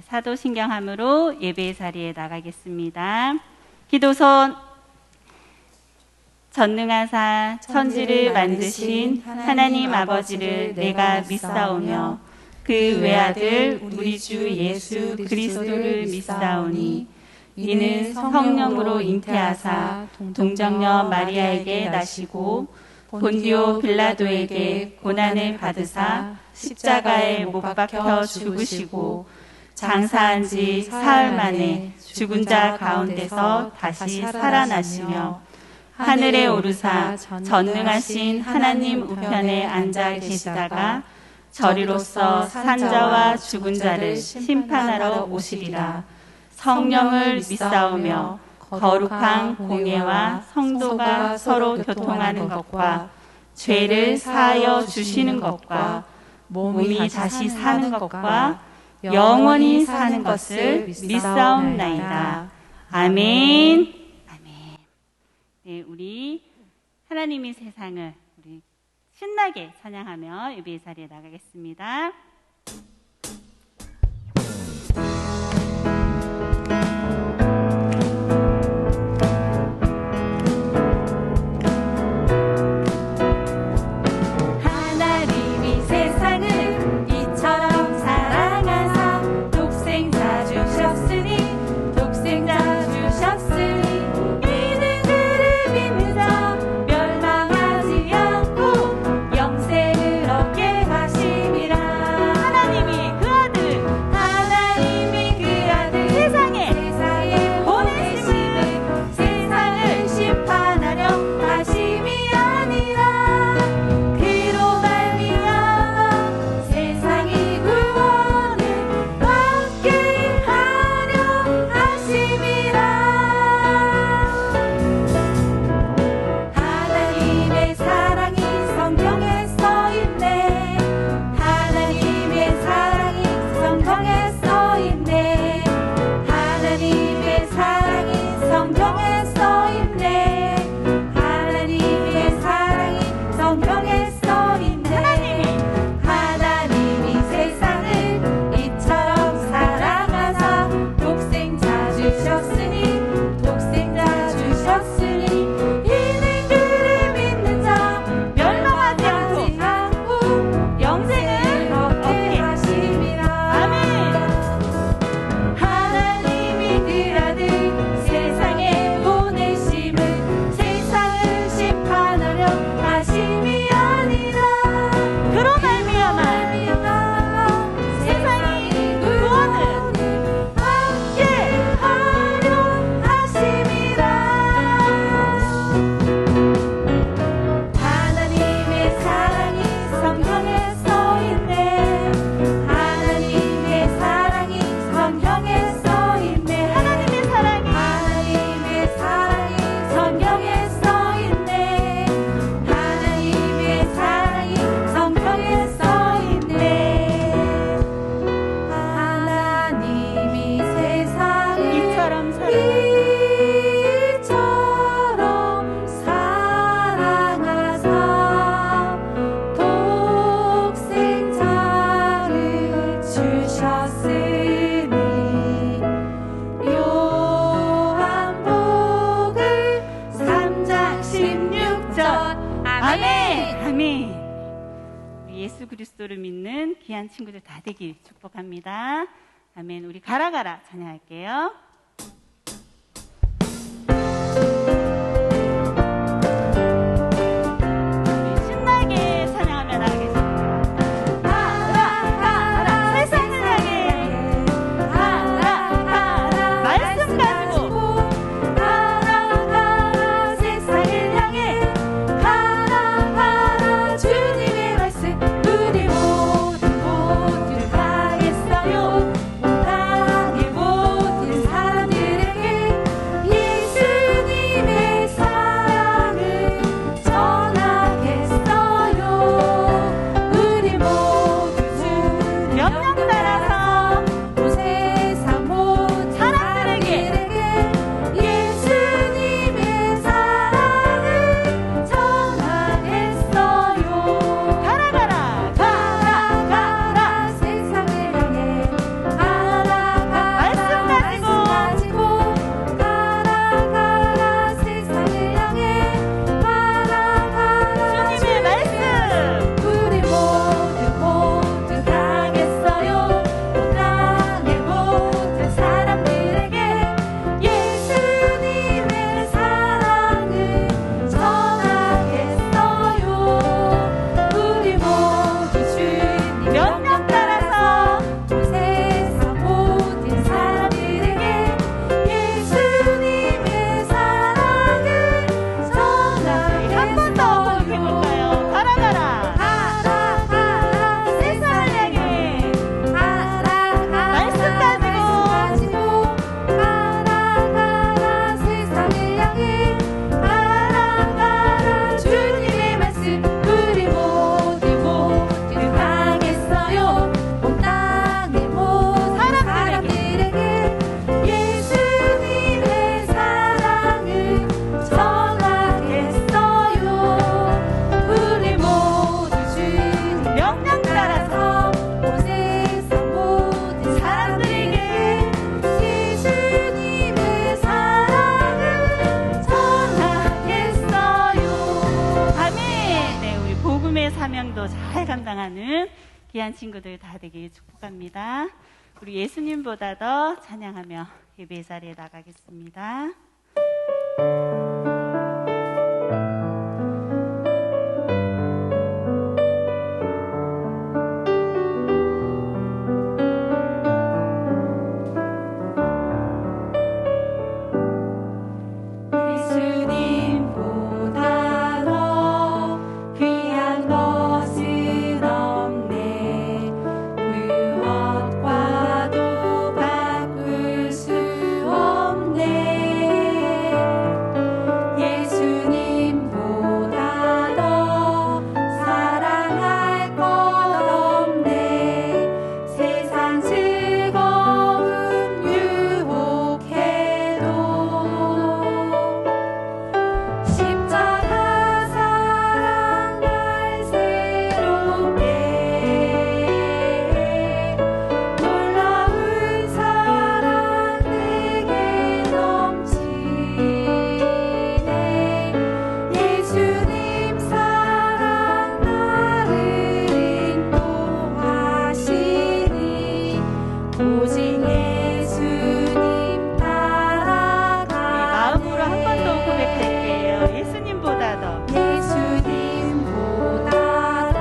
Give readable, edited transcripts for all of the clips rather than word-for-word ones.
사도신경함으로 예배의 자리에 나가겠습니다. 기도선. 전능하사 천지를 만드신 하나님 아버지를 내가 믿사오며 그 외아들 우리 주 예수 그리스도를 믿사오니 이는 성령으로 잉태하사 동정녀 마리아에게 나시고 본디오 빌라도에게 고난을 받으사 십자가에 못 박혀 죽으시고 장사한 지 사흘 만에 죽은 자 가운데서 다시 살아나시며 하늘에 오르사 전능하신 하나님 우편에 앉아 계시다가 저리로서 산자와 죽은 자를 심판하러 오시리라. 성령을 믿사오며 거룩한 공예와 성도가 서로 교통하는 것과 죄를 사하여 주시는 것과 몸이 다시 사는 것과 영원히 사는 것을 믿사옵나이다. 아멘. 네, 우리 하나님이 세상을 우리 신나게 찬양하며 예배의 자리에 나가겠습니다. 하나님이 세상을 이처럼 사랑하사 독생자 주셨으니 예수 그리스도를 믿는 귀한 친구들 다 되길 축복합니다. 아멘. 우리 가라가라 찬양할게요. 신나게 찬양하며 나가겠습니다. 가라 가라 세상을 향해 가라 가라 말씀 가지고 가라 가라 세상을 향해 가라 가라 주님의 말씀 우리 모두 가겠어요. 온 땅의 모든 사람 잘 감당하는 귀한 친구들 다 되길 축복합니다. 우리 예수님보다 더 찬양하며 예배 자리에 나가겠습니다. 예수님보다 더 귀한 것은 없네. 무엇과도 바꿀 수 없네. 예수님보다 더 사랑할 것 없네. 세상 즐거움 유혹해도 십자가 사랑 날 새롭게 놀라운 사랑 내게 넘치네. 예수님 사랑 나를 인도하시니 오직 예수님 따라가네. 마음으로 한 번 더 고백할게요. 예수님보다 더 예수님보다 더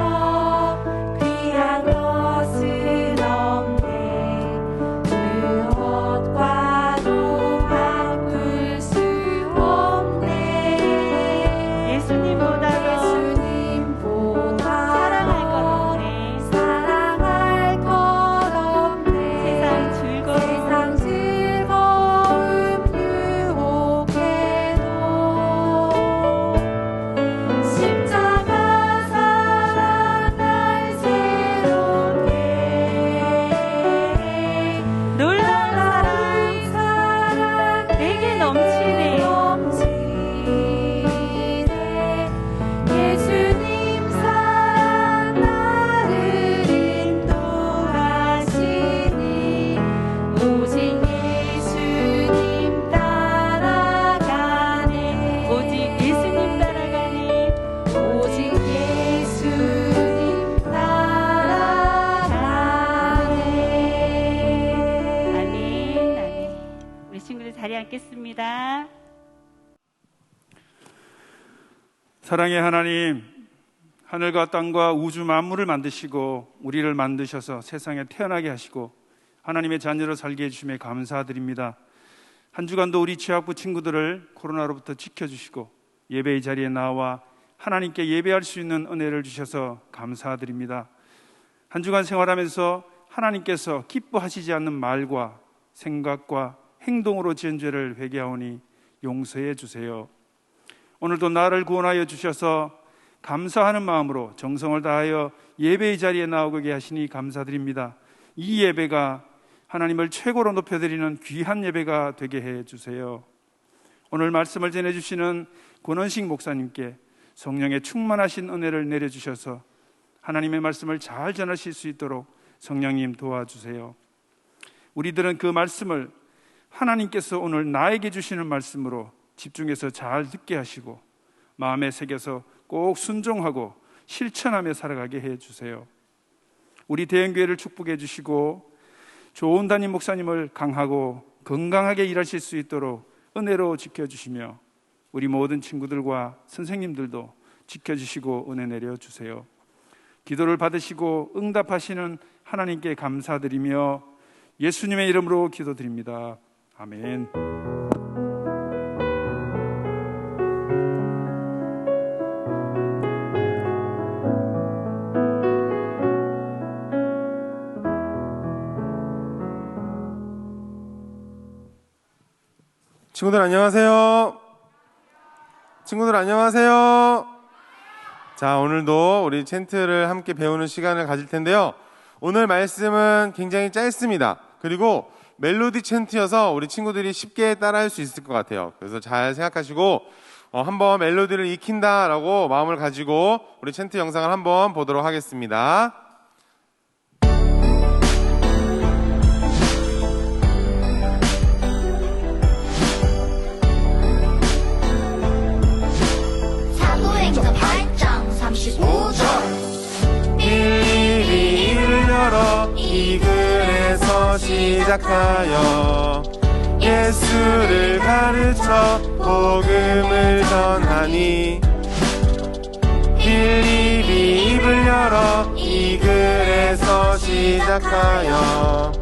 귀한 것은 없네. 무엇과도 바꿀 수 없네. 예수님보다 더 예수님보다 사랑할 것 없네. 사랑할 것 없네. 세상 즐거움 세상 즐거움 유혹해도 십자가 사랑 날 새롭게 놀라운 놀라운 사랑 내게 넘치네. 예수님 사랑 나를 인도하시니 오직 예수님 따라가네. 오직 예수님 따라가니 오직 예수님 따라가네. 아멘. 아멘. 우리 친구들 자리에 앉겠습니다. 사랑의 하나님, 하늘과 땅과 우주 만물을 만드시고 우리를 만드셔서 세상에 태어나게 하시고 하나님의 자녀로 살게 해주심에 감사드립니다. 한 주간도 우리 취학부 친구들을 코로나로부터 지켜주시고 예배의 자리에 나와 하나님께 예배할 수 있는 은혜를 주셔서 감사드립니다. 한 주간 생활하면서 하나님께서 기뻐하시지 않는 말과 생각과 행동으로 지은 죄를 회개하오니 용서해 주세요. 오늘도 나를 구원하여 주셔서 감사하는 마음으로 정성을 다하여 예배의 자리에 나오게 하시니 감사드립니다. 이 예배가 하나님을 최고로 높여드리는 귀한 예배가 되게 해 주세요. 오늘 말씀을 전해주시는 권원식 목사님께 성령의 충만하신 은혜를 내려주셔서 하나님의 말씀을 잘 전하실 수 있도록 성령님 도와주세요. 우리들은 그 말씀을 하나님께서 오늘 나에게 주시는 말씀으로 집중해서 잘 듣게 하시고 마음에 새겨서 꼭 순종하고 실천하며 살아가게 해주세요. 우리 대형교회를 축복해 주시고 좋은 담임 목사님을 강하고 건강하게 일하실 수 있도록 은혜로 지켜주시며 우리 모든 친구들과 선생님들도 지켜주시고 은혜 내려주세요. 기도를 받으시고 응답하시는 하나님께 감사드리며 예수님의 이름으로 기도드립니다. 아멘. 친구들 안녕하세요. 친구들 안녕하세요. 자, 오늘도 우리 챈트를 함께 배우는 시간을 가질 텐데요. 오늘 말씀은 굉장히 짧습니다. 그리고 멜로디 챈트여서 우리 친구들이 쉽게 따라할 수 있을 것 같아요. 그래서 잘 생각하시고 한번 멜로디를 익힌다라고 마음을 가지고 우리 챈트 영상을 한번 보도록 하겠습니다. 사도행전 8장 35절 시작하여 예수를 가르쳐 복음을 전하니 빌립이 입을 열어 이 글에서 시작하여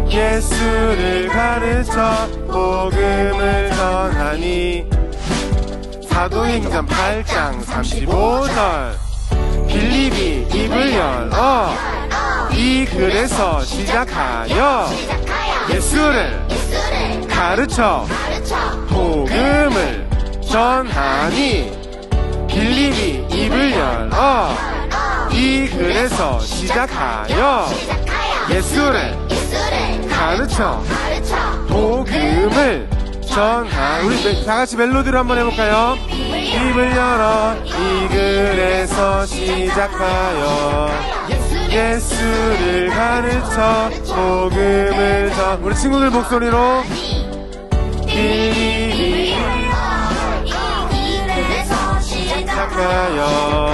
예수를 가르쳐 복음을 전하니 사도행전 8장 35절 빌립이 입을 열어 이 글에서 시작하여 예수를 가르쳐 복음을 전하니 빌립이 입을 열어 이 글에서 시작하여 예수를 가르쳐 복음을 전하. 우리 다 같이 멜로디로 한번 해볼까요? 입을 열어 이 글에서 시작하여 예수를 가르쳐 복음을 전. 우리 친구들 목소리로 빌립이 시작하여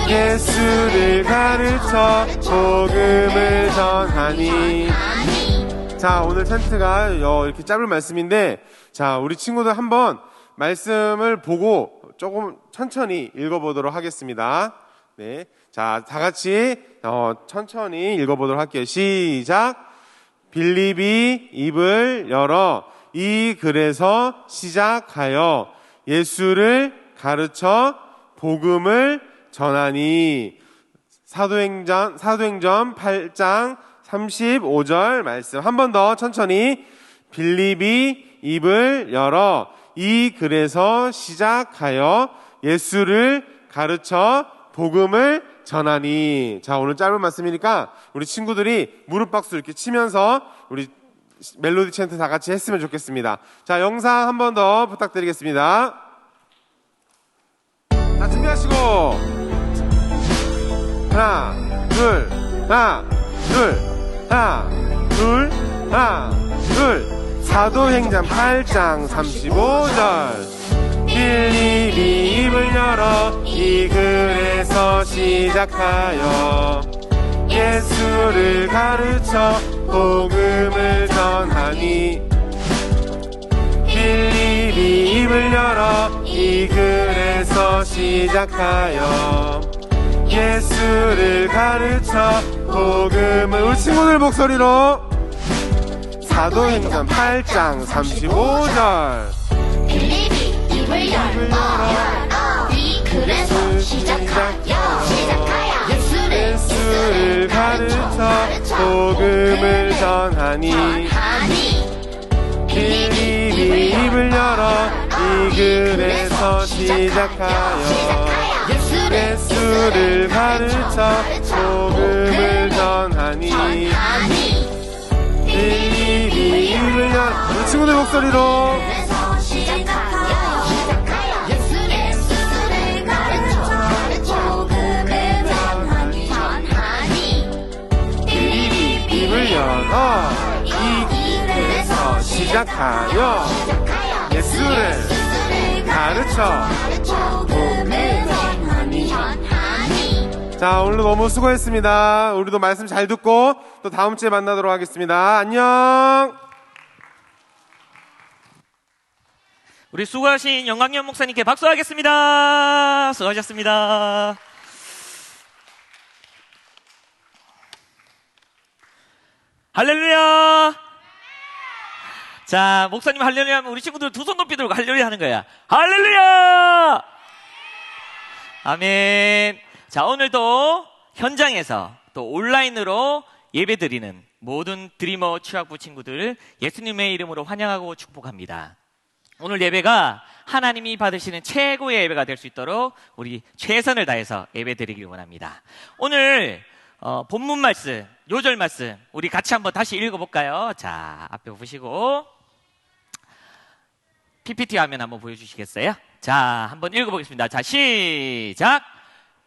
예수를 가르쳐 복음을 전하니. 자, 오늘 텐트가 이렇게 짧은 말씀인데, 자, 우리 친구들 한번 말씀을 보고 조금 천천히 읽어보도록 하겠습니다. 네. 자, 다 같이 천천히 읽어보도록 할게요. 시작. 빌립이 입을 열어 이 글에서 시작하여 예수를 가르쳐 복음을 전하니. 사도행전 8장 35절 말씀 한 번 더 천천히. 빌립이 입을 열어 이 글에서 시작하여 예수를 가르쳐 복음을 전하니. 자, 오늘 짧은 말씀이니까 우리 친구들이 무릎 박수 이렇게 치면서 우리 멜로디 챈트 다 같이 했으면 좋겠습니다. 자, 영상 한 번 더 부탁드리겠습니다. 자, 준비하시고 하나 둘 하나 둘 하나 둘 하나 둘. 사도행전 8장 35절 빌립이 입을 열어 이 글에서 시작하여 예수를 가르쳐 복음을 전하니. 빌립이 입을 열어 이 글에서 시작하여 예수를 가르쳐 복음을. 우리 친구들 목소리로 사도행전 8장 35절 빌립이 입을 열어 이 글에서 시작하여 예수를 가르쳐 복음을 전하니. 빌립이 입을 열어 이 글에서 시작하여 예수를 가르쳐 복음을 전하니. 빌립이 입을 열어. 우리 친구들 목소리로 빌립이 입을 열어 이 글에서 시작하여 예수를 가르쳐 복음을 전하니. 자, 오늘도 너무 수고했습니다. 우리도 말씀 잘 듣고 또 다음 주에 만나도록 하겠습니다. 안녕. 우리 수고하신 영광현 목사님께 박수하겠습니다. 수고하셨습니다. 할렐루야. 자, 목사님 할렐루야 하면 우리 친구들 두 손 높이 들고 할렐루야 하는 거야. 할렐루야. 아멘. 자, 오늘도 현장에서 또 온라인으로 예배 드리는 모든 드리머 취학부 친구들 예수님의 이름으로 환영하고 축복합니다. 오늘 예배가 하나님이 받으시는 최고의 예배가 될 수 있도록 우리 최선을 다해서 예배 드리길 원합니다. 오늘 본문 말씀, 요절 말씀 우리 같이 한번 다시 읽어볼까요? 자, 앞에 보시고 PPT 화면 한번 보여주시겠어요? 자, 한번 읽어보겠습니다. 자, 시작.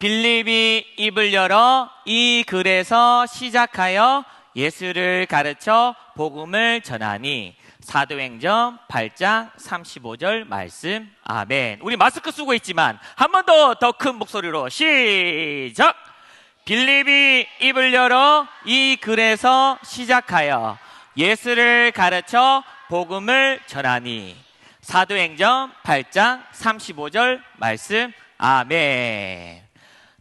빌립이 입을 열어 이 글에서 시작하여 예수를 가르쳐 복음을 전하니. 사도행전 8장 35절 말씀. 아멘. 우리 마스크 쓰고 있지만 한 번 더 큰 목소리로 시작. 빌립이 입을 열어 이 글에서 시작하여 예수를 가르쳐 복음을 전하니. 사도행전 8장 35절 말씀. 아멘.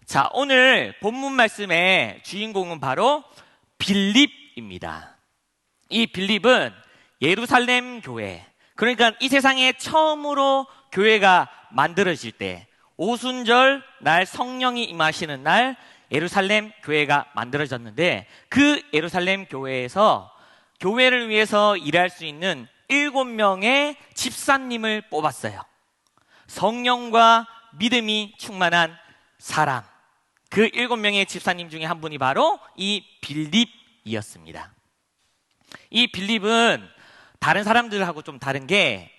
자, 오늘 본문 말씀의 주인공은 바로 빌립입니다. 이 빌립은 예루살렘 교회, 그러니까 이 세상에 처음으로 교회가 만들어질 때, 오순절 날 성령이 임하시는 날 예루살렘 교회가 만들어졌는데, 그 예루살렘 교회에서 교회를 위해서 일할 수 있는 7명의 집사님을 뽑았어요. 성령과 믿음이 충만한 사람, 그 7명의 집사님 중에 한 분이 바로 이 빌립이었습니다. 이 빌립은 다른 사람들하고 좀 다른 게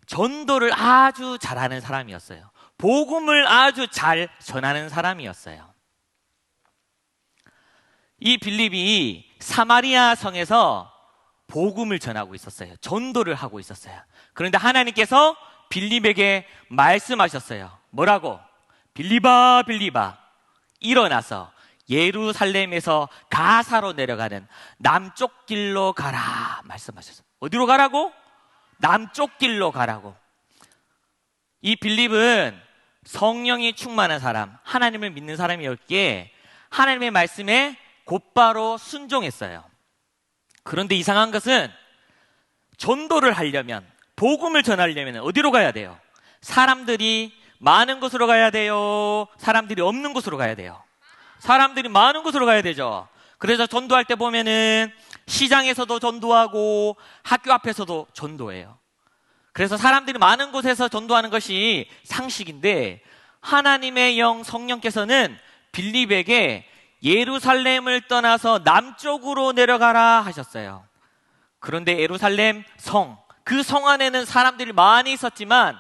전도를 아주 잘하는 사람이었어요. 복음을 아주 잘 전하는 사람이었어요. 이 빌립이 사마리아 성에서 복음을 전하고 있었어요. 전도를 하고 있었어요. 그런데 하나님께서 빌립에게 말씀하셨어요. 뭐라고? 빌립아, 빌립아, 일어나서 예루살렘에서 가사로 내려가는 남쪽 길로 가라 말씀하셨어요. 어디로 가라고? 남쪽 길로 가라고. 이 빌립은 성령이 충만한 사람, 하나님을 믿는 사람이었기에 하나님의 말씀에 곧바로 순종했어요. 그런데 이상한 것은 전도를 하려면, 복음을 전하려면 어디로 가야 돼요? 사람들이 많은 곳으로 가야 돼요? 사람들이 없는 곳으로 가야 돼요? 사람들이 많은 곳으로 가야 되죠. 그래서 전도할 때 보면은 시장에서도 전도하고 학교 앞에서도 전도해요. 그래서 사람들이 많은 곳에서 전도하는 것이 상식인데, 하나님의 영 성령께서는 빌립에게 예루살렘을 떠나서 남쪽으로 내려가라 하셨어요. 그런데 예루살렘 성, 그 성 안에는 사람들이 많이 있었지만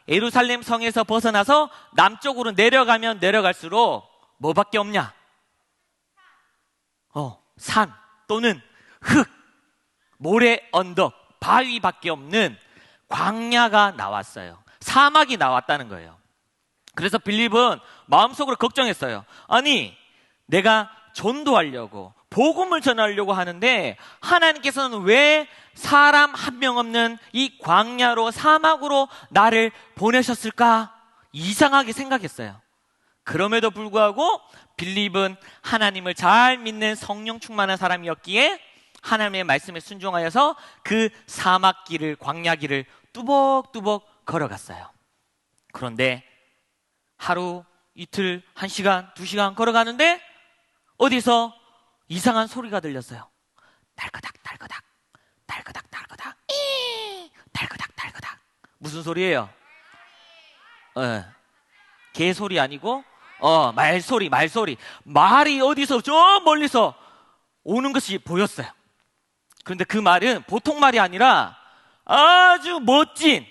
예루살렘 성에서 벗어나서 남쪽으로 내려가면 내려갈수록 뭐밖에 없냐? 산 또는 흙, 모래, 언덕, 바위밖에 없는 광야가 나왔어요. 사막이 나왔다는 거예요. 그래서 빌립은 마음속으로 걱정했어요. 아니, 내가 전도하려고, 복음을 전하려고 하는데 하나님께서는 왜 사람 한 명 없는 이 광야로, 사막으로 나를 보내셨을까? 이상하게 생각했어요. 그럼에도 불구하고 빌립은 하나님을 잘 믿는 성령 충만한 사람이었기에 하나님의 말씀에 순종하여서 그 사막길을, 광야길을 뚜벅뚜벅 걸어갔어요. 그런데 하루, 이틀, 1시간, 2시간 걸어가는데 어디서 이상한 소리가 들렸어요. 달그닥 달그닥 달그닥 달그닥 달그닥 달그닥. 무슨 소리예요? 개소리 아니고 말소리. 말이 어디서 저 멀리서 오는 것이 보였어요. 그런데 그 말은 보통 말이 아니라 아주 멋진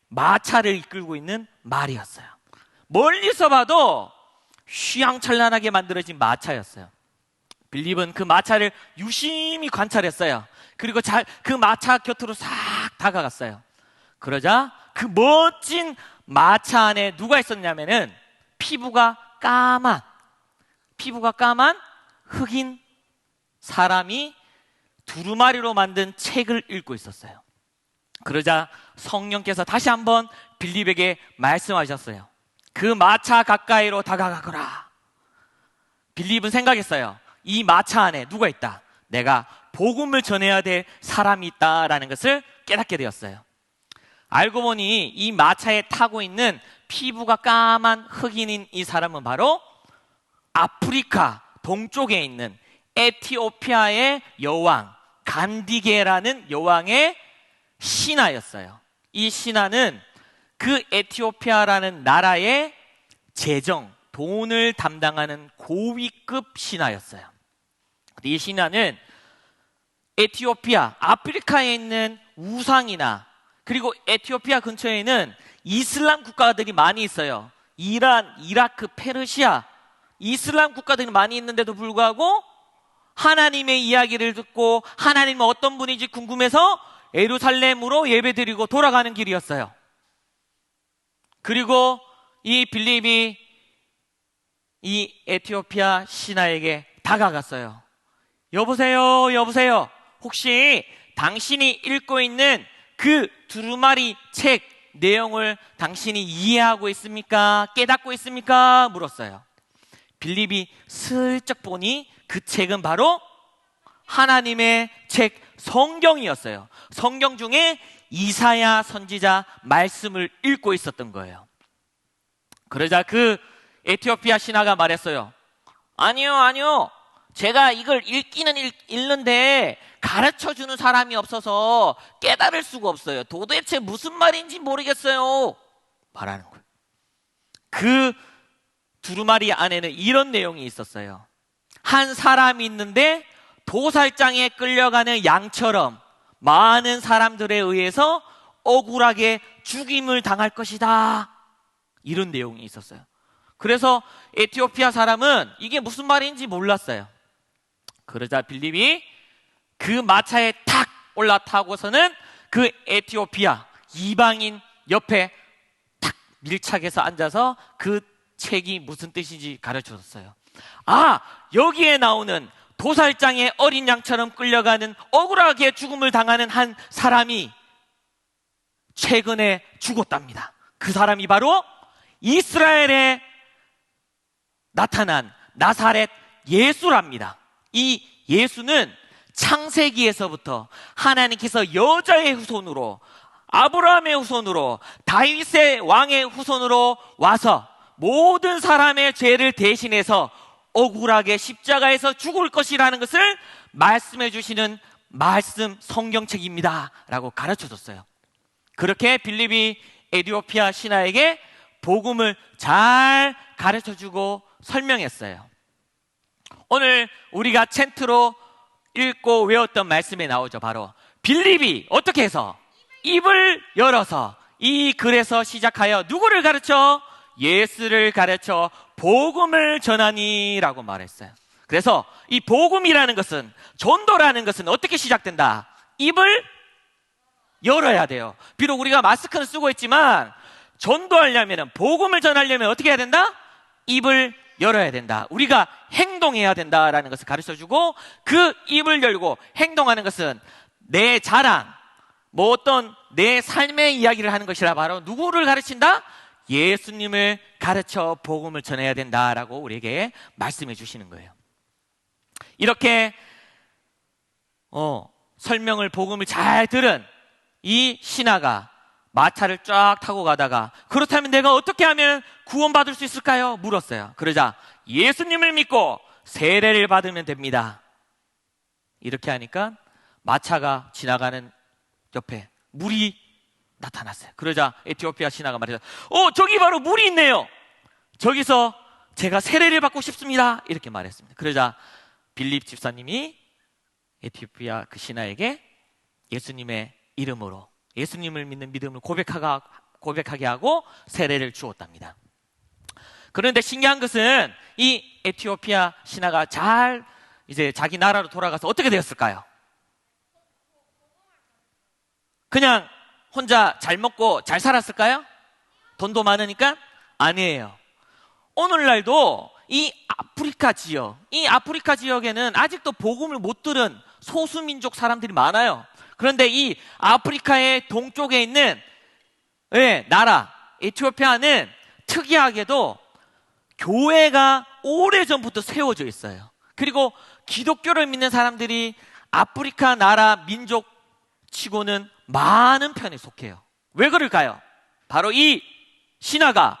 마차를 이끌고 있는 말이었어요. 멀리서 봐도 휘황찬란하게 만들어진 마차였어요. 빌립은 그 마차를 유심히 관찰했어요. 그리고 그 마차 곁으로 싹 다가갔어요. 그러자 그 멋진 마차 안에 누가 있었냐면은 피부가 까만 흑인 사람이 두루마리로 만든 책을 읽고 있었어요. 그러자 성령께서 다시 한번 빌립에게 말씀하셨어요. 그 마차 가까이로 다가가거라. 빌립은 생각했어요. 이 마차 안에 누가 있다. 내가 복음을 전해야 될 사람이 있다라는 것을 깨닫게 되었어요. 알고 보니 이 마차에 타고 있는 피부가 까만 흑인인 이 사람은 바로 아프리카 동쪽에 있는 에티오피아의 여왕 간디게라는 여왕의 신하였어요. 이 신하는 그 에티오피아라는 나라의 재정, 돈을 담당하는 고위급 신하였어요. 이 신하는 에티오피아, 아프리카에 있는 우상이나, 그리고 에티오피아 근처에는 이슬람 국가들이 많이 있어요. 이란, 이라크, 페르시아, 이슬람 국가들이 많이 있는데도 불구하고 하나님의 이야기를 듣고 하나님은 어떤 분인지 궁금해서 예루살렘으로 예배드리고 돌아가는 길이었어요. 그리고 이 빌립이 이 에티오피아 신하에게 다가갔어요. 여보세요. 혹시 당신이 읽고 있는 그 두루마리 책 내용을 당신이 이해하고 있습니까? 깨닫고 있습니까? 물었어요. 빌립이 슬쩍 보니 그 책은 바로 하나님의 책 성경이었어요. 성경 중에 이사야 선지자 말씀을 읽고 있었던 거예요. 그러자 그 에티오피아 신하가 말했어요. 아니요. 제가 이걸 읽기는 읽는데 가르쳐주는 사람이 없어서 깨달을 수가 없어요. 도대체 무슨 말인지 모르겠어요. 말하는 거예요. 그 두루마리 안에는 이런 내용이 있었어요. 한 사람이 있는데 도살장에 끌려가는 양처럼 많은 사람들에 의해서 억울하게 죽임을 당할 것이다. 이런 내용이 있었어요. 그래서 에티오피아 사람은 이게 무슨 말인지 몰랐어요. 그러자 빌립이 그 마차에 탁 올라타고서는 그 에티오피아 이방인 옆에 탁 밀착해서 앉아서 그 책이 무슨 뜻인지 가르쳐줬어요. 아, 여기에 나오는 도살장의 어린 양처럼 끌려가는 억울하게 죽음을 당하는 한 사람이 최근에 죽었답니다. 그 사람이 바로 이스라엘에 나타난 나사렛 예수랍니다. 이 예수는 창세기에서부터 하나님께서 여자의 후손으로, 아브라함의 후손으로, 다윗의 왕의 후손으로 와서 모든 사람의 죄를 대신해서 억울하게 십자가에서 죽을 것이라는 것을 말씀해 주시는 말씀 성경책입니다 라고 가르쳐줬어요. 그렇게 빌립이 에티오피아 신하에게 복음을 잘 가르쳐주고 설명했어요. 오늘 우리가 챈트로 읽고 외웠던 말씀에 나오죠. 바로 빌립이 어떻게 해서 입을 열어서 이 글에서 시작하여 누구를 가르쳐? 예수를 가르쳐 복음을 전하니 라고 말했어요. 그래서 이 복음이라는 것은, 전도라는 것은 어떻게 시작된다? 입을 열어야 돼요. 비록 우리가 마스크는 쓰고 있지만 전도하려면, 복음을 전하려면 어떻게 해야 된다? 입을 열어야 된다. 우리가 행동해야 된다라는 것을 가르쳐주고, 그 입을 열고 행동하는 것은 내 자랑, 뭐 어떤 내 삶의 이야기를 하는 것이라 바로 누구를 가르친다? 예수님을 가르쳐 복음을 전해야 된다라고 우리에게 말씀해 주시는 거예요. 이렇게 설명을, 복음을 잘 들은 이 신하가 마차를 쫙 타고 가다가, 그렇다면 내가 어떻게 하면 구원받을 수 있을까요? 물었어요. 그러자 예수님을 믿고 세례를 받으면 됩니다. 이렇게 하니까 마차가 지나가는 옆에 물이 나타났어요. 그러자 에티오피아 신하가 말해서, 저기 바로 물이 있네요. 저기서 제가 세례를 받고 싶습니다. 이렇게 말했습니다. 그러자 빌립 집사님이 에티오피아 그 신하에게 예수님의 이름으로, 예수님을 믿는 믿음을 고백하게 하고 세례를 주었답니다. 그런데 신기한 것은 이 에티오피아 신하가 잘 이제 자기 나라로 돌아가서 어떻게 되었을까요? 그냥 혼자 잘 먹고 잘 살았을까요? 돈도 많으니까? 아니에요. 오늘날도 이 아프리카 지역에는 아직도 복음을 못 들은 소수민족 사람들이 많아요. 그런데 이 아프리카의 동쪽에 있는 나라 에티오피아는 특이하게도 교회가 오래전부터 세워져 있어요. 그리고 기독교를 믿는 사람들이 아프리카 나라 민족 치고는 많은 편에 속해요. 왜 그럴까요? 바로 이 신하가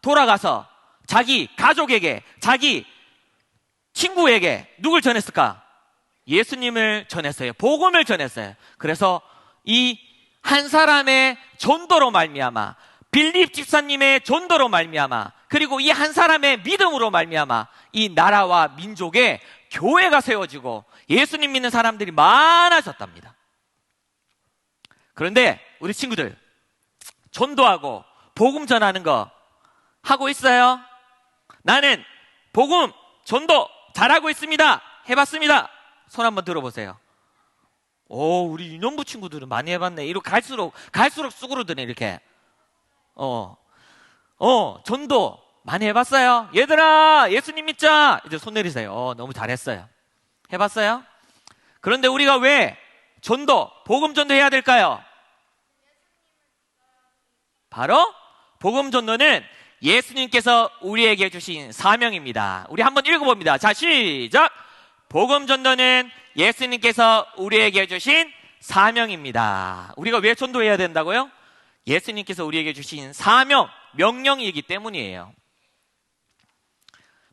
돌아가서 자기 가족에게, 자기 친구에게 누굴 전했을까? 예수님을 전했어요. 복음을 전했어요. 그래서 이 한 사람의 전도로 말미암아, 빌립 집사님의 전도로 말미암아, 그리고 이 한 사람의 믿음으로 말미암아 이 나라와 민족에 교회가 세워지고 예수님 믿는 사람들이 많아졌답니다. 그런데 우리 친구들, 전도하고 복음 전하는 거 하고 있어요? 나는 복음 전도 잘하고 있습니다. 해봤습니다. 손 한번 들어보세요. 우리 유년부 친구들은 많이 해봤네. 이렇게 갈수록 쑥으로드네. 이렇게 전도 많이 해봤어요? 얘들아, 예수님 믿자. 이제 손 내리세요. 너무 잘했어요. 해봤어요? 그런데 우리가 왜 전도, 복음 전도해야 될까요? 바로 복음 전도는 예수님께서 우리에게 주신 사명입니다. 우리 한번 읽어봅니다. 자, 시작! 복음 전도는 예수님께서 우리에게 주신 사명입니다. 우리가 왜 전도해야 된다고요? 예수님께서 우리에게 주신 사명, 명령이기 때문이에요.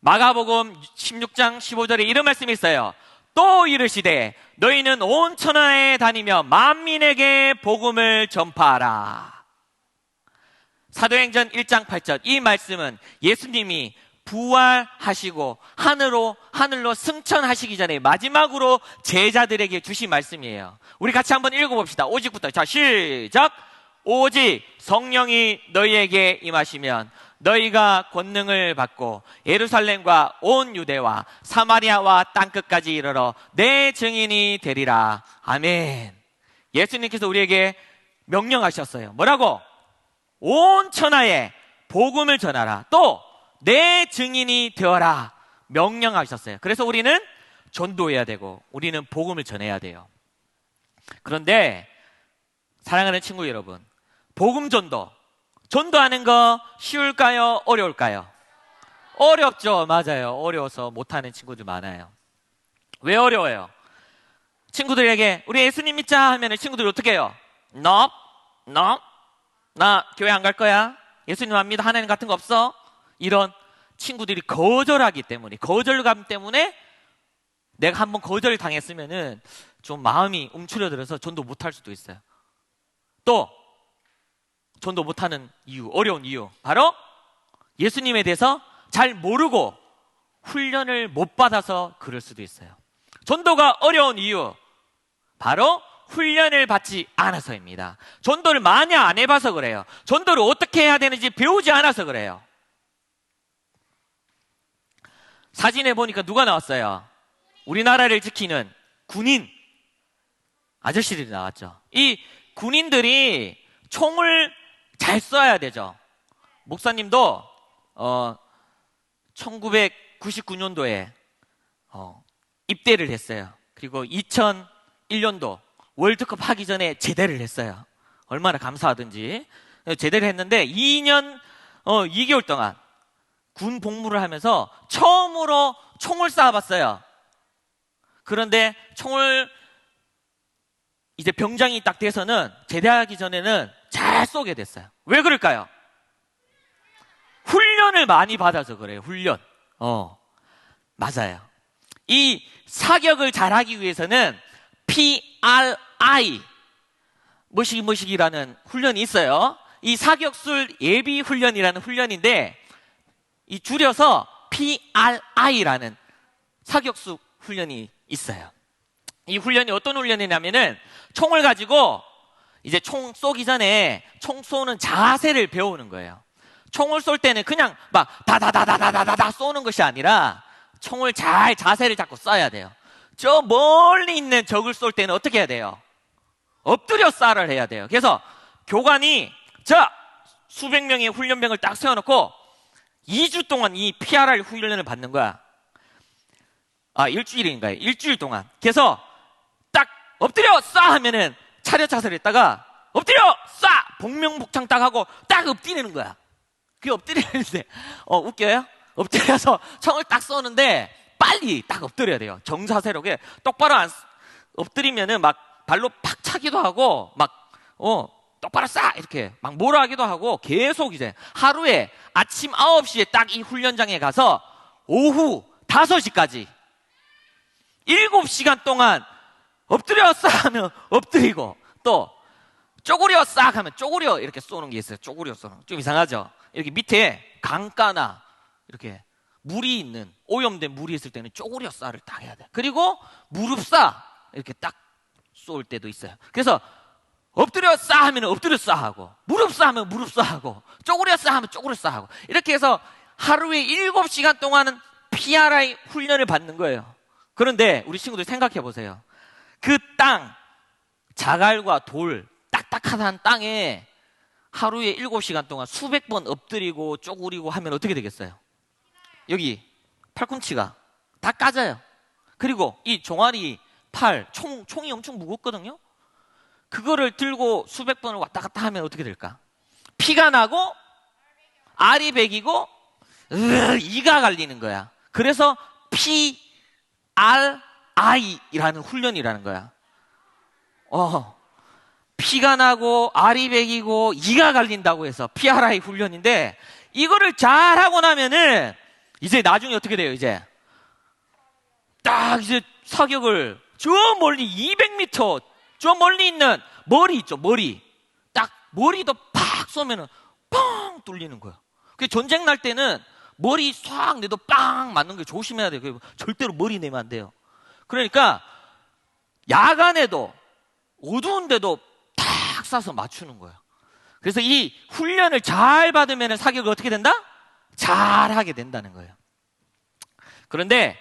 마가복음 16장 15절에 이런 말씀이 있어요. 또 이르시되 너희는 온 천하에 다니며 만민에게 복음을 전파하라. 사도행전 1장 8절, 이 말씀은 예수님이 부활하시고 하늘로 승천하시기 전에 마지막으로 제자들에게 주신 말씀이에요. 우리 같이 한번 읽어봅시다. 오직부터. 자, 시작! 오직 성령이 너희에게 임하시면 너희가 권능을 받고 예루살렘과 온 유대와 사마리아와 땅끝까지 이르러 내 증인이 되리라. 아멘. 예수님께서 우리에게 명령하셨어요. 뭐라고? 온 천하에 복음을 전하라. 또 내 증인이 되어라. 명령하셨어요. 그래서 우리는 전도해야 되고 우리는 복음을 전해야 돼요. 그런데 사랑하는 친구 여러분, 복음 전도하는 거 쉬울까요? 어려울까요? 어렵죠. 맞아요. 어려워서 못하는 친구들 많아요. 왜 어려워요? 친구들에게 우리 예수님 믿자 하면 친구들이 어떻게 해요? 너 나 교회 안 갈 거야. 예수님 안 믿어. 하나님 같은 거 없어. 이런 친구들이 거절하기 때문에, 거절감 때문에 내가 한번 거절 당했으면은 좀 마음이 움츠러들어서 전도 못할 수도 있어요. 또 전도 못하는 이유, 어려운 이유, 바로 예수님에 대해서 잘 모르고 훈련을 못 받아서 그럴 수도 있어요. 전도가 어려운 이유, 바로 훈련을 받지 않아서입니다. 전도를 많이 안 해봐서 그래요. 전도를 어떻게 해야 되는지 배우지 않아서 그래요. 사진에 보니까 누가 나왔어요? 우리나라를 지키는 군인 아저씨들이 나왔죠. 이 군인들이 총을 잘 쏴야 되죠. 목사님도 1999년도에 입대를 했어요. 그리고 2001년도 월드컵 하기 전에 제대를 했어요. 얼마나 감사하든지. 제대를 했는데 2년 2개월 동안 군 복무를 하면서 처음으로 총을 쏴봤어요. 그런데 총을 이제 병장이 딱 돼서는 제대하기 전에는 잘 쏘게 됐어요. 왜 그럴까요? 훈련을 많이 받아서 그래요. 훈련. 맞아요. 이 사격을 잘하기 위해서는 PRI 뭐시기라는 훈련이 있어요. 이 사격술 예비 훈련이라는 훈련인데 이 줄여서 PRI라는 사격수 훈련이 있어요. 이 훈련이 어떤 훈련이냐면은 총을 가지고 이제 총 쏘기 전에 총 쏘는 자세를 배우는 거예요. 총을 쏠 때는 그냥 막 다다다다다다다 쏘는 것이 아니라 총을 잘 자세를 잡고 쏴야 돼요. 저 멀리 있는 적을 쏠 때는 어떻게 해야 돼요? 엎드려 쏴를 해야 돼요. 그래서 교관이 수백 명의 훈련병을 딱 세워놓고 2주 동안 이 PRI 훈련을 받는 거야. 일주일인가요? 일주일 동안. 그래서 딱 엎드려 쏴 하면은 차렷 자세를 했다가 엎드려 쏴! 복명복창 딱 하고 딱 엎드리는 거야. 그게 엎드리는데 웃겨요? 엎드려서 총을 딱 쏘는데 빨리 딱 엎드려야 돼요. 정자세로. 똑바로 안 엎드리면은 막 발로 팍 차기도 하고 막 똑바로 쏴! 이렇게 막 뭐라 하기도 하고 계속 이제 하루에 아침 9시에 딱 이 훈련장에 가서 오후 5시까지 7시간 동안 엎드려 쏴 하면 엎드리고 또 쪼그려 싹 하면 쪼그려 이렇게 쏘는 게 있어요. 쪼그려 쏘는. 좀 이상하죠? 이렇게 밑에 강가나 이렇게 물이 있는 오염된 물이 있을 때는 쪼그려 쏴를 딱 해야 돼. 그리고 무릎 쏴 이렇게 딱 쏠 때도 있어요. 그래서 엎드려 쏴 하면 엎드려 쏴 하고 무릎 쏴 하면 무릎 쏴 하고 쪼그려 쏴 하면 쪼그려 쏴 하고 이렇게 해서 하루에 7시간 동안은 PRI 훈련을 받는 거예요. 그런데 우리 친구들 생각해 보세요. 그 땅, 자갈과 돌, 딱딱한 땅에 하루에 7시간 동안 수백 번 엎드리고 쪼그리고 하면 어떻게 되겠어요? 여기 팔꿈치가 다 까져요. 그리고 이 종아리 총이 엄청 무겁거든요. 그거를 들고 수백 번을 왔다 갔다 하면 어떻게 될까? 피가 나고 알이 배기고 이가 갈리는 거야. 그래서 PRI라는 훈련이라는 거야. 피가 나고 알이 배기고 이가 갈린다고 해서 PRI 훈련인데, 이거를 잘하고 나면은 이제 나중에 어떻게 돼요? 이제 딱 이제 사격을 저 멀리 200m 저 멀리 있는 머리 있죠, 머리. 딱 머리도 팍 쏘면은 뻥 뚫리는 거야. 그 전쟁 날 때는 머리 싹 내도 빵 맞는 거 조심해야 돼요. 절대로 머리 내면 안 돼요. 그러니까 야간에도 어두운데도 탁 쏴서 맞추는 거예요. 그래서 이 훈련을 잘 받으면 사격을 어떻게 된다? 잘 하게 된다는 거예요. 그런데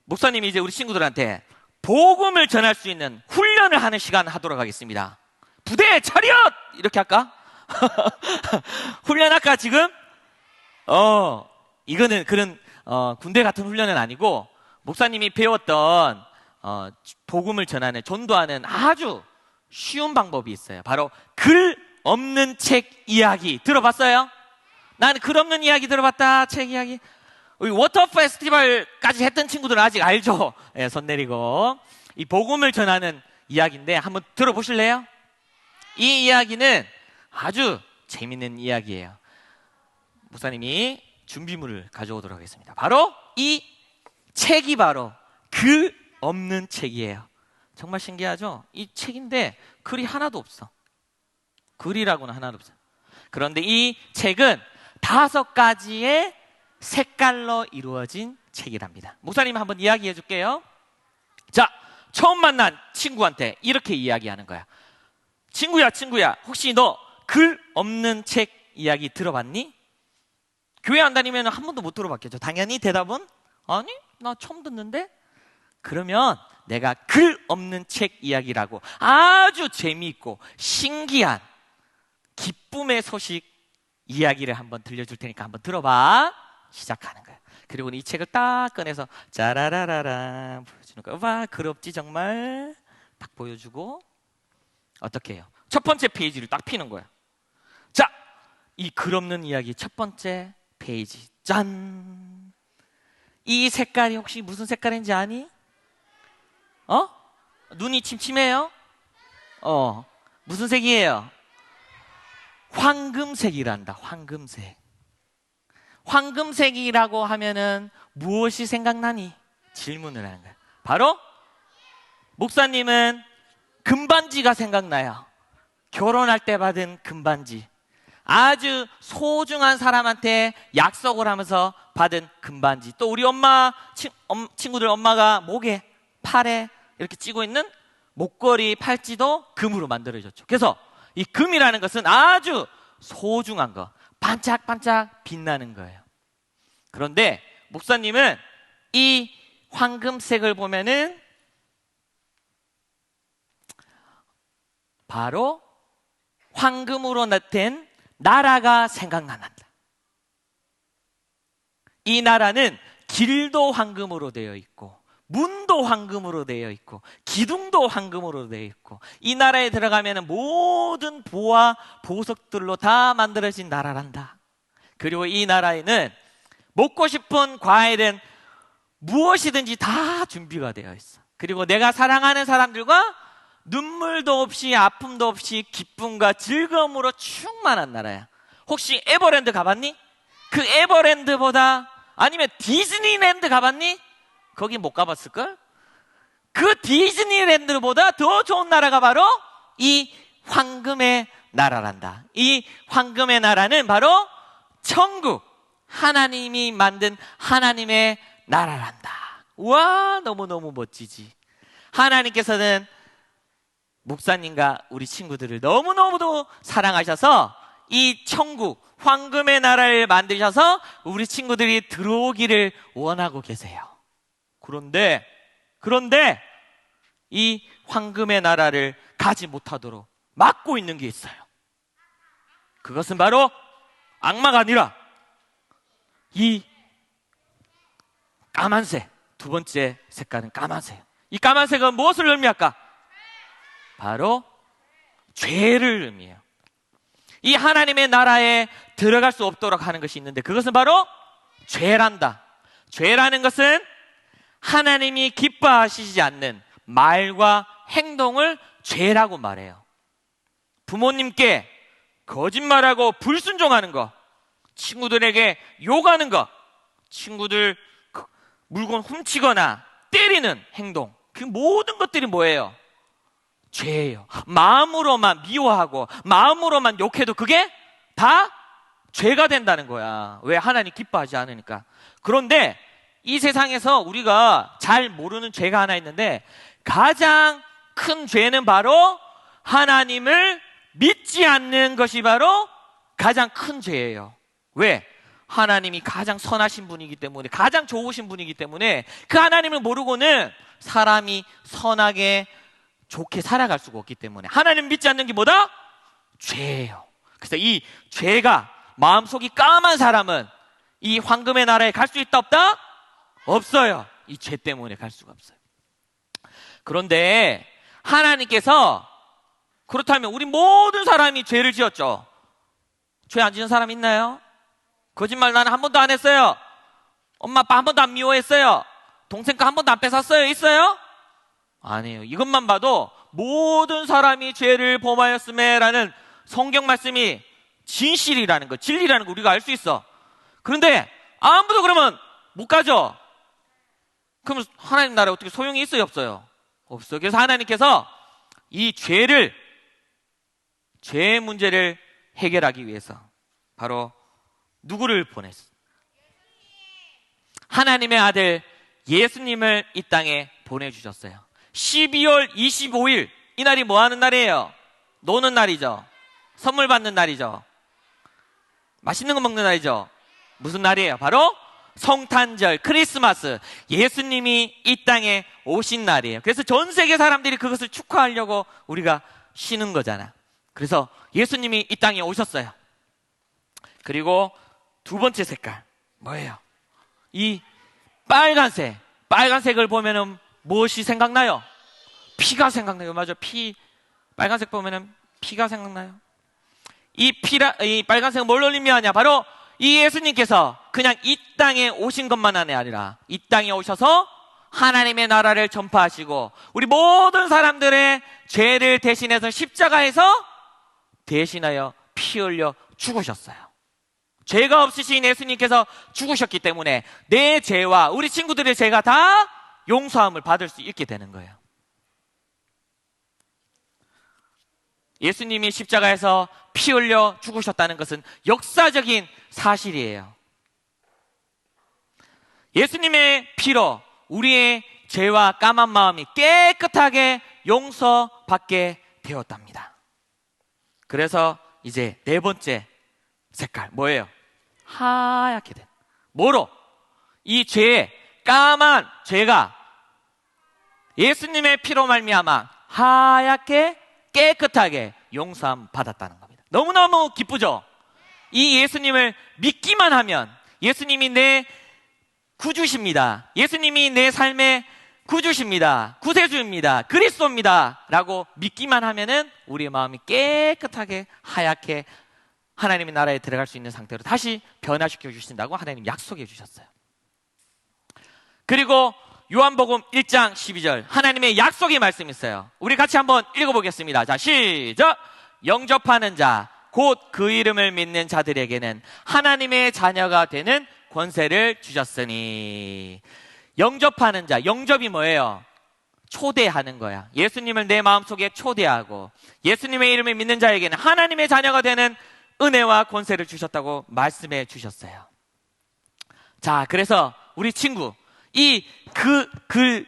목사님이 이제 우리 친구들한테 복음을 전할 수 있는 훈련을 하는 시간 하도록 하겠습니다. 부대 차렷! 이렇게 할까? 훈련할까 지금? 이거는 그런 군대 같은 훈련은 아니고, 목사님이 배웠던 복음을 전하는, 전도하는 아주 쉬운 방법이 있어요. 바로 글 없는 책 이야기. 들어봤어요? 나는 글 없는 이야기 들어봤다. 책 이야기. 우리 워터 페스티벌까지 했던 친구들은 아직 알죠? 네, 손 내리고. 이 복음을 전하는 이야기인데 한번 들어보실래요? 이 이야기는 아주 재밌는 이야기예요. 목사님이 준비물을 가져오도록 하겠습니다. 바로 이 책이 바로 글 없는 책이에요. 정말 신기하죠? 이 책인데 글이 하나도 없어. 글이라고는 하나도 없어요. 그런데 이 책은 5가지의 색깔로 이루어진 책이랍니다. 목사님 한번 이야기해 줄게요. 자, 처음 만난 친구한테 이렇게 이야기하는 거야. 친구야, 혹시 너 글 없는 책 이야기 들어봤니? 교회 안 다니면 한 번도 못 들어봤겠죠. 당연히 대답은 아니, 나 처음 듣는데? 그러면 내가 글 없는 책 이야기라고 아주 재미있고 신기한 기쁨의 소식 이야기를 한번 들려줄 테니까 한번 들어봐. 시작하는 거야. 그리고 이 책을 딱 꺼내서 짜라라라라 보여주는 거야. 와, 글 없지 정말. 딱 보여주고 어떻게 해요? 첫 번째 페이지를 딱 피는 거야. 자, 이 글 없는 이야기 첫 번째 페이지. 짠! 이 색깔이 혹시 무슨 색깔인지 아니? 눈이 침침해요? 무슨 색이에요? 황금색이란다. 황금색. 황금색이라고 하면은 무엇이 생각나니? 질문을 하는 거야. 바로 목사님은 금반지가 생각나요. 결혼할 때 받은 금반지. 아주 소중한 사람한테 약속을 하면서 받은 금반지. 또 우리 엄마, 친구들 엄마가 목에, 팔에 이렇게 찌고 있는 목걸이, 팔찌도 금으로 만들어졌죠. 그래서 이 금이라는 것은 아주 소중한 거, 반짝반짝 빛나는 거예요. 그런데 목사님은 이 황금색을 보면은 바로 황금으로 된 나라가 생각난다. 이 나라는 길도 황금으로 되어 있고, 문도 황금으로 되어 있고, 기둥도 황금으로 되어 있고, 이 나라에 들어가면 모든 보화, 보석들로 다 만들어진 나라란다. 그리고 이 나라에는 먹고 싶은 과일은 무엇이든지 다 준비가 되어 있어. 그리고 내가 사랑하는 사람들과 눈물도 없이 아픔도 없이 기쁨과 즐거움으로 충만한 나라야. 혹시 에버랜드 가봤니? 그 에버랜드보다, 아니면 디즈니랜드 가봤니? 거기 못 가봤을걸? 그 디즈니랜드보다 더 좋은 나라가 바로 이 황금의 나라란다. 이 황금의 나라는 바로 천국, 하나님이 만든 하나님의 나라란다. 와, 너무너무 멋지지. 하나님께서는 목사님과 우리 친구들을 너무너무도 사랑하셔서 이 천국, 황금의 나라를 만드셔서 우리 친구들이 들어오기를 원하고 계세요. 그런데 이 황금의 나라를 가지 못하도록 막고 있는 게 있어요. 그것은 바로 악마가 아니라 이 까만색, 두 번째 색깔은 까만색. 이 까만색은 무엇을 의미할까? 바로 죄를 의미해요. 이 하나님의 나라에 들어갈 수 없도록 하는 것이 있는데 그것은 바로 죄란다. 죄라는 것은 하나님이 기뻐하시지 않는 말과 행동을 죄라고 말해요. 부모님께 거짓말하고 불순종하는 거, 친구들에게 욕하는 거, 친구들 물건 훔치거나 때리는 행동, 그 모든 것들이 뭐예요? 죄예요. 마음으로만 미워하고 마음으로만 욕해도 그게 다 죄가 된다는 거야. 왜? 하나님 기뻐하지 않으니까. 그런데 이 세상에서 우리가 잘 모르는 죄가 하나 있는데 가장 큰 죄는 바로 하나님을 믿지 않는 것이 바로 가장 큰 죄예요. 왜? 하나님이 가장 선하신 분이기 때문에, 가장 좋으신 분이기 때문에 그 하나님을 모르고는 사람이 선하게 좋게 살아갈 수가 없기 때문에 하나님 믿지 않는 게 뭐다? 죄예요. 그래서 이 죄가 마음속이 까만 사람은 이 황금의 나라에 갈 수 있다 없다? 없어요. 이 죄 때문에 갈 수가 없어요. 그런데 하나님께서 그렇다면 우리 모든 사람이 죄를 지었죠. 죄 안 지은 사람 있나요? 거짓말 나는 한 번도 안 했어요. 엄마 아빠 한 번도 안 미워했어요. 동생 거 한 번도 안 뺏었어요. 있어요? 아니에요. 이것만 봐도 모든 사람이 죄를 범하였음에 라는 성경 말씀이 진실이라는 거, 진리라는 거 우리가 알 수 있어. 그런데 아무도 그러면 못 가죠. 그럼 하나님 나라에 어떻게 소용이 있어요? 없어요? 없어요. 그래서 하나님께서 이 죄 문제를 해결하기 위해서 바로 누구를 보냈어? 하나님의 아들 예수님을 이 땅에 보내주셨어요. 12월 25일 이 날이 뭐 하는 날이에요? 노는 날이죠. 선물 받는 날이죠. 맛있는 거 먹는 날이죠. 무슨 날이에요? 바로 성탄절, 크리스마스, 예수님이 이 땅에 오신 날이에요. 그래서 전 세계 사람들이 그것을 축하하려고 우리가 쉬는 거잖아. 그래서 예수님이 이 땅에 오셨어요. 그리고 두 번째 색깔 뭐예요? 이 빨간색을 보면은 무엇이 생각나요? 피가 생각나요. 맞아, 피. 빨간색 보면은 피가 생각나요. 이 빨간색은 뭘 의미하냐? 바로 이 예수님께서 그냥 이 땅에 오신 것만이 아니라 이 땅에 오셔서 하나님의 나라를 전파하시고 우리 모든 사람들의 죄를 대신해서 십자가에서 대신하여 피 흘려 죽으셨어요. 죄가 없으신 예수님께서 죽으셨기 때문에 내 죄와 우리 친구들의 죄가 다 용서함을 받을 수 있게 되는 거예요. 예수님이 십자가에서 피 흘려 죽으셨다는 것은 역사적인 사실이에요. 예수님의 피로 우리의 죄와 까만 마음이 깨끗하게 용서받게 되었답니다. 그래서 이제 네 번째 색깔 뭐예요? 하얗게 된. 뭐로? 이 죄, 까만 죄가 예수님의 피로 말미암아 하얗게 깨끗하게 용서함 받았다는 겁니다. 너무너무 기쁘죠? 이 예수님을 믿기만 하면 예수님이 내 구주십니다. 예수님이 내 삶의 구주십니다. 구세주입니다. 그리스도입니다. 라고 믿기만 하면은 우리의 마음이 깨끗하게 하얗게 하나님의 나라에 들어갈 수 있는 상태로 다시 변화시켜 주신다고 하나님 약속해 주셨어요. 그리고 요한복음 1장 12절 하나님의 약속의 말씀이 있어요. 우리 같이 한번 읽어보겠습니다. 자, 시작! 영접하는 자 곧 그 이름을 믿는 자들에게는 하나님의 자녀가 되는 권세를 주셨으니. 영접하는 자, 영접이 뭐예요? 초대하는 거야. 예수님을 내 마음속에 초대하고 예수님의 이름을 믿는 자에게는 하나님의 자녀가 되는 은혜와 권세를 주셨다고 말씀해 주셨어요. 자, 그래서 우리 친구 이 글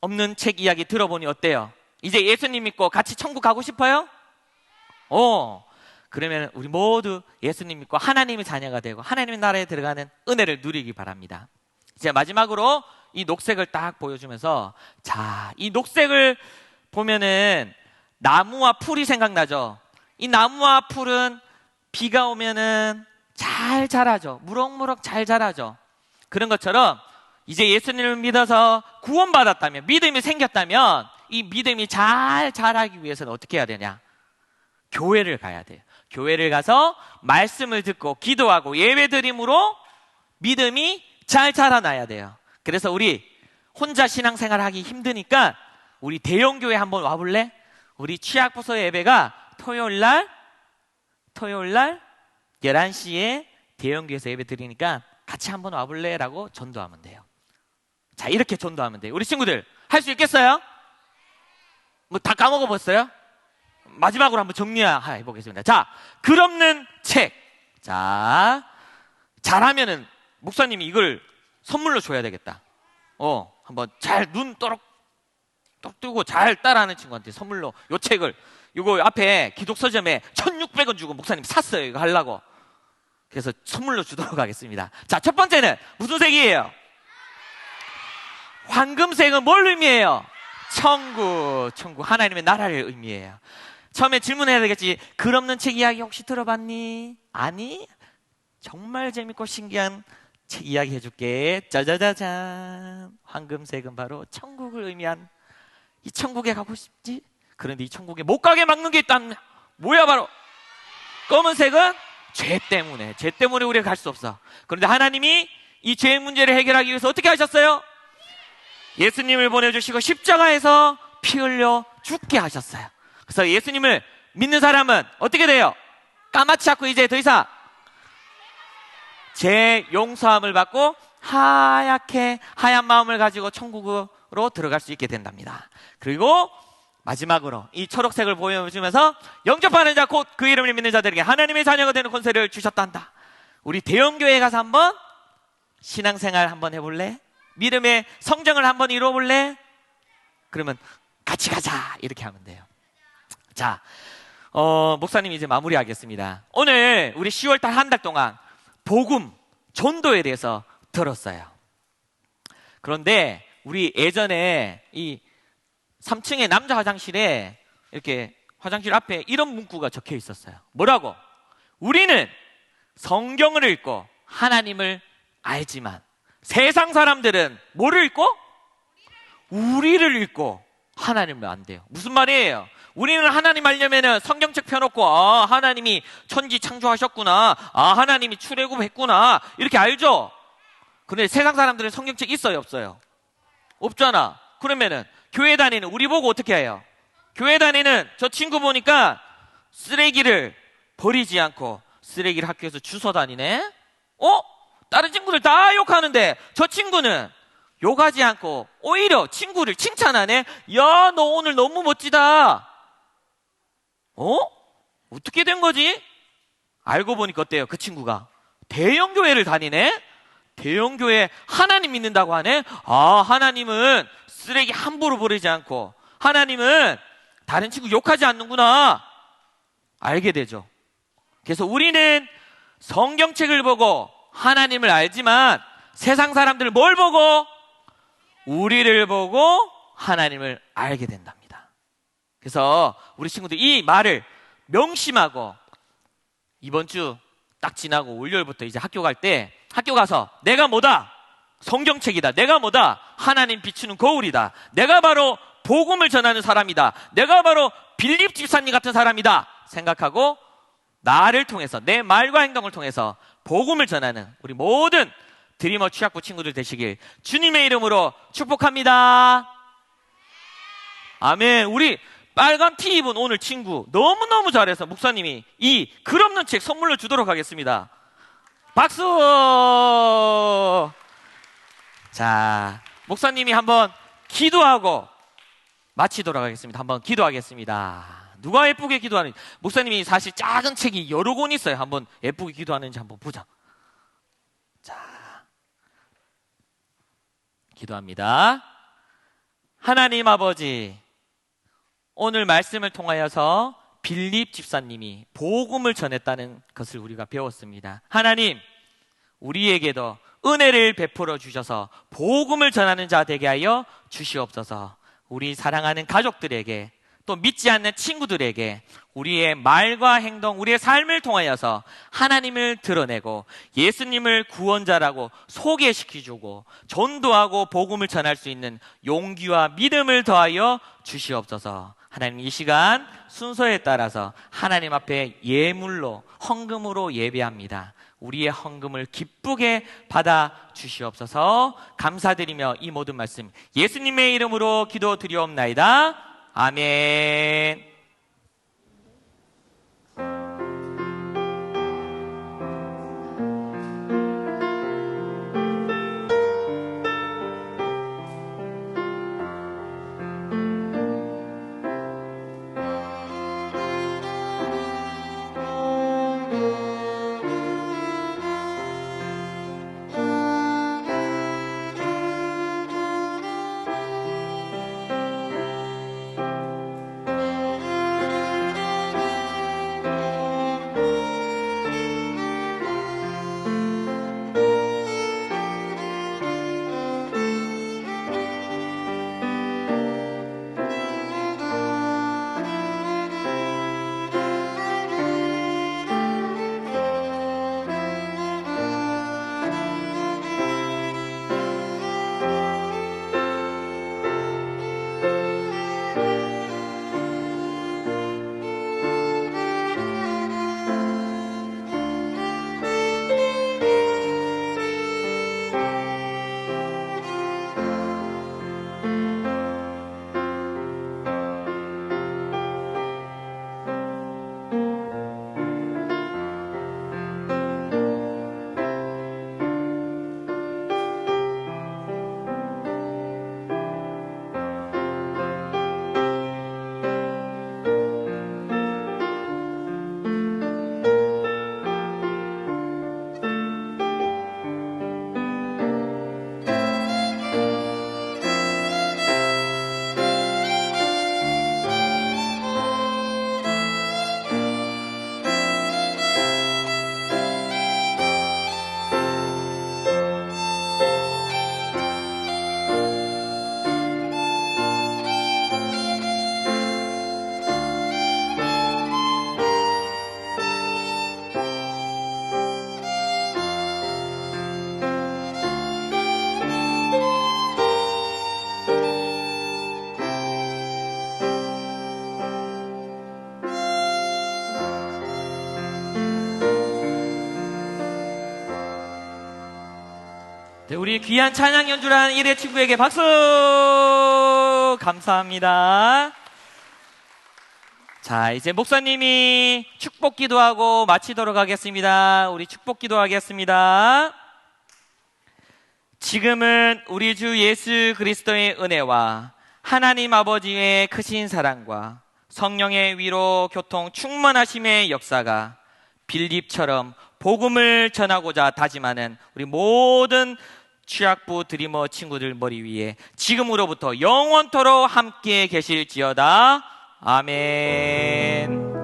없는 책 이야기 들어보니 어때요? 이제 예수님 믿고 같이 천국 가고 싶어요? 그러면 우리 모두 예수님 믿고 하나님의 자녀가 되고 하나님의 나라에 들어가는 은혜를 누리기 바랍니다. 이제 마지막으로 이 녹색을 딱 보여주면서, 자, 이 녹색을 보면은 나무와 풀이 생각나죠? 이 나무와 풀은 비가 오면은 잘 자라죠. 무럭무럭 잘 자라죠. 그런 것처럼 이제 예수님을 믿어서 구원받았다면, 믿음이 생겼다면 이 믿음이 잘 자라기 위해서는 어떻게 해야 되냐? 교회를 가야 돼요. 교회를 가서 말씀을 듣고 기도하고 예배드림으로 믿음이 잘 자라나야 돼요. 그래서 우리 혼자 신앙생활 하기 힘드니까 우리 대형교회 한번 와볼래? 우리 취약부서 예배가 토요일날 11시에 대형교회에서 예배 드리니까 같이 한번 와볼래? 라고 전도하면 돼요. 자, 이렇게 전도하면 돼요. 우리 친구들 할 수 있겠어요? 뭐 다 까먹어봤어요? 마지막으로 한번 정리해보겠습니다. 자, 글 없는 책. 자, 잘하면은 목사님이 이걸 선물로 줘야 되겠다. 한번 잘 눈 똑 뜨고 잘 따라하는 친구한테 선물로 요 책을, 요거 앞에 기독 서점에 1,600원 주고 목사님 샀어요. 이거 하려고. 그래서 선물로 주도록 하겠습니다. 자, 첫 번째는 무슨 색이에요? 황금색은 뭘 의미해요? 천국 하나님의 나라를 의미해요. 처음에 질문해야 되겠지. 글 없는 책 이야기 혹시 들어봤니? 아니? 정말 재밌고 신기한 책 이야기 해줄게. 짜자자잔. 황금색은 바로 천국을 의미한, 이 천국에 가고 싶지? 그런데 이 천국에 못 가게 막는 게 있다. 뭐야? 바로 검은색은 죄 때문에 우리가 갈 수 없어. 그런데 하나님이 이 죄 문제를 해결하기 위해서 어떻게 하셨어요? 예수님을 보내주시고 십자가에서 피 흘려 죽게 하셨어요. 그래서 예수님을 믿는 사람은 어떻게 돼요? 까맣지 않고 이제 더 이상 죄 용서함을 받고 하얀 마음을 가지고 천국으로 들어갈 수 있게 된답니다. 그리고 마지막으로 이 초록색을 보여주면서 영접하는 자 곧 그 이름을 믿는 자들에게 하나님의 자녀가 되는 권세를 주셨단다. 우리 대형교회에 가서 한번 신앙생활 한번 해볼래? 믿음의 성장을 한번 이루어볼래? 그러면 같이 가자 이렇게 하면 돼요. 자, 목사님 이제 마무리하겠습니다. 오늘 우리 10월달 한 달 동안 복음, 전도에 대해서 들었어요. 그런데 우리 예전에 이 3층의 남자 화장실에 이렇게 화장실 앞에 이런 문구가 적혀 있었어요. 뭐라고? 우리는 성경을 읽고 하나님을 알지만 세상 사람들은 뭐를 읽고? 우리를 읽고 하나님을 안 돼요. 무슨 말이에요? 우리는 하나님 알려면은 성경책 펴놓고 하나님이 천지 창조하셨구나, 하나님이 출애굽했구나 이렇게 알죠? 근데 세상 사람들은 성경책 있어요, 없어요? 없잖아. 그러면은 교회 다니는 우리 보고 어떻게 해요? 교회 다니는 저 친구 보니까 쓰레기를 버리지 않고 쓰레기를 학교에서 주워 다니네? 다른 친구들 다 욕하는데 저 친구는 욕하지 않고 오히려 친구를 칭찬하네? 야, 너 오늘 너무 멋지다. 어떻게 된 거지? 알고 보니까 어때요? 그 친구가 대형교회를 다니네? 대형교회 하나님 믿는다고 하네? 하나님은 쓰레기 함부로 버리지 않고 하나님은 다른 친구 욕하지 않는구나 알게 되죠. 그래서 우리는 성경책을 보고 하나님을 알지만 세상 사람들을 뭘 보고? 우리를 보고 하나님을 알게 된답니다. 그래서 우리 친구들 이 말을 명심하고 이번 주 딱 지나고 월요일부터 이제 학교 갈 때 학교 가서 내가 뭐다? 성경책이다. 내가 뭐다? 하나님 비추는 거울이다. 내가 바로 복음을 전하는 사람이다. 내가 바로 빌립 집사님 같은 사람이다 생각하고 나를 통해서 내 말과 행동을 통해서 복음을 전하는 우리 모든 드리머 취학부 친구들 되시길 주님의 이름으로 축복합니다. 아멘. 우리 빨간 티 입은 오늘 친구 너무너무 잘해서 목사님이 이 글 없는 책 선물로 주도록 하겠습니다. 박수. 자, 목사님이 한번 기도하고 마치도록 하겠습니다. 한번 기도하겠습니다. 누가 예쁘게 기도하는지. 목사님이 사실 작은 책이 여러 권 있어요. 한번 예쁘게 기도하는지 한번 보자. 자, 기도합니다. 하나님 아버지, 오늘 말씀을 통하여서 빌립 집사님이 복음을 전했다는 것을 우리가 배웠습니다. 하나님, 우리에게도 은혜를 베풀어 주셔서 복음을 전하는 자 되게 하여 주시옵소서. 우리 사랑하는 가족들에게 또 믿지 않는 친구들에게 우리의 말과 행동, 우리의 삶을 통하여서 하나님을 드러내고 예수님을 구원자라고 소개시켜주고 전도하고 복음을 전할 수 있는 용기와 믿음을 더하여 주시옵소서. 하나님, 이 시간 순서에 따라서 하나님 앞에 예물로, 헌금으로 예배합니다. 우리의 헌금을 기쁘게 받아 주시옵소서. 감사드리며 이 모든 말씀 예수님의 이름으로 기도드리옵나이다. 아멘. 네, 우리 귀한 찬양 연주라는 일의 친구에게 박수! 감사합니다. 자, 이제 목사님이 축복 기도하고 마치도록 하겠습니다. 우리 축복 기도하겠습니다. 지금은 우리 주 예수 그리스도의 은혜와 하나님 아버지의 크신 사랑과 성령의 위로 교통 충만하심의 역사가 빌립처럼 복음을 전하고자 다짐하는 우리 모든 취약부 드리머 친구들 머리 위에 지금으로부터 영원토록 함께 계실지어다. 아멘.